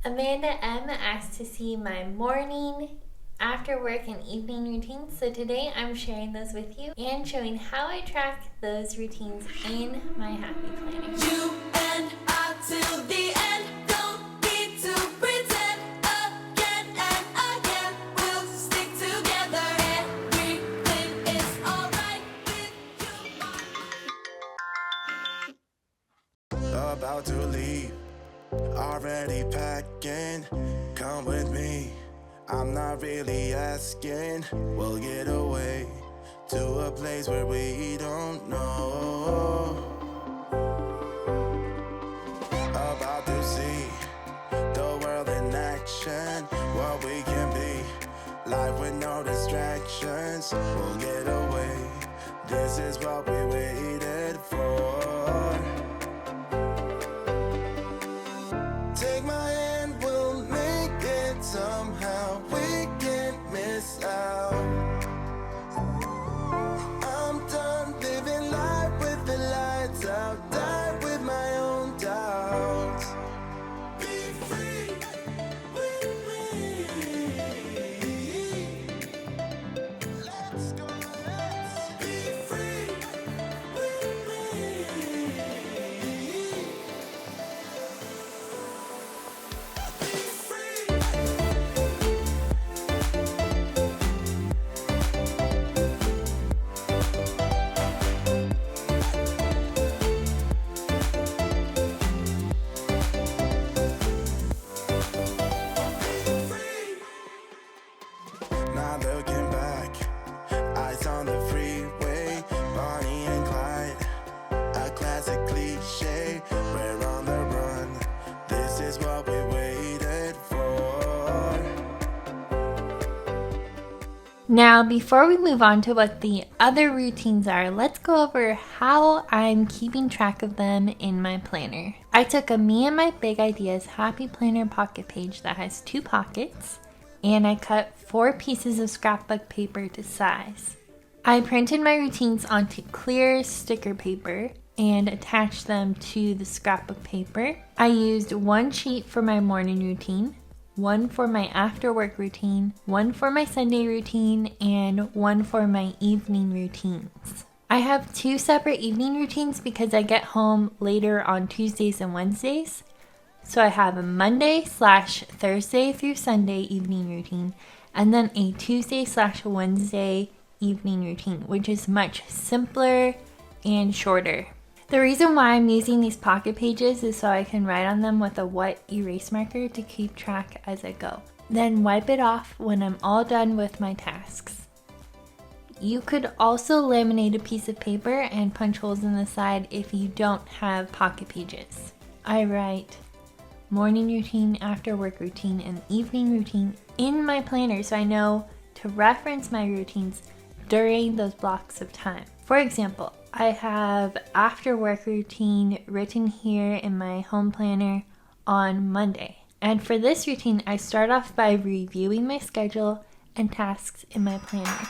Amanda M asked to see my morning, after work, and evening routines. So today I'm sharing those with you and showing how I track those routines in my Happy Planner. You and I till the end, don't need to pretend again and again. We'll stick together, everything is alright with you. About to leave, already packing. Come with me, I'm not really asking. We'll get away to a place where we don't know. About to see the world in action, what we can be. Life with no distractions, we'll get away. This is what we waited for. Take my hand, we'll make it somehow. We can't miss out. I'm done living life with the lights out. Die with my own doubts. Be free with me. Let's go, let's be free with me. Not looking back, eyes on the freeway, Bonnie and Clyde, a classic cliche. We're on the run, this is what we waited for. Now, before we move on to what the other routines are, let's go over how I'm keeping track of them in my planner. I took a Me and My Big Ideas Happy Planner pocket page that has 2 pockets, and I cut 4 pieces of scrapbook paper to size. I printed my routines onto clear sticker paper and attached them to the scrapbook paper. I used 1 sheet for my morning routine, 1 for my after work routine, 1 for my Sunday routine, and 1 for my evening routines. I have 2 separate evening routines because I get home later on Tuesdays and Wednesdays. So I have a Monday/Thursday through Sunday evening routine, and then a Tuesday/Wednesday evening routine, which is much simpler and shorter. The reason why I'm using these pocket pages is so I can write on them with a wet erase marker to keep track as I go. Then wipe it off when I'm all done with my tasks. You could also laminate a piece of paper and punch holes in the side if you don't have pocket pages. I write morning routine, after work routine, and evening routine in my planner so I know to reference my routines during those blocks of time. For example, I have after work routine written here in my home planner on Monday. And for this routine, I start off by reviewing my schedule and tasks in my planner.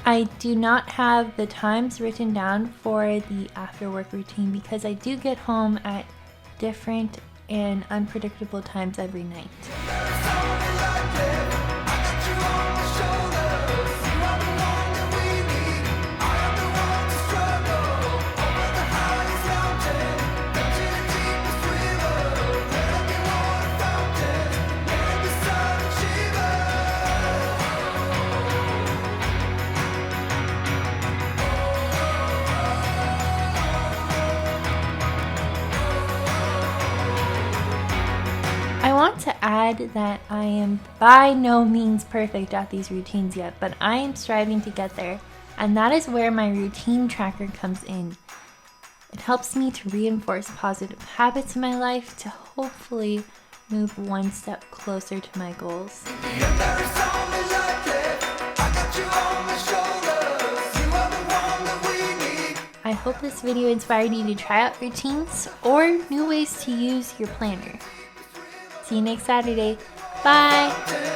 I do not have the times written down for the after work routine because I do get home at different and unpredictable times every night. I want to add that I am by no means perfect at these routines yet, but I am striving to get there, and that is where my routine tracker comes in. It helps me to reinforce positive habits in my life to hopefully move one step closer to my goals. I hope this video inspired you to try out routines or new ways to use your planner. See you next Saturday. Bye!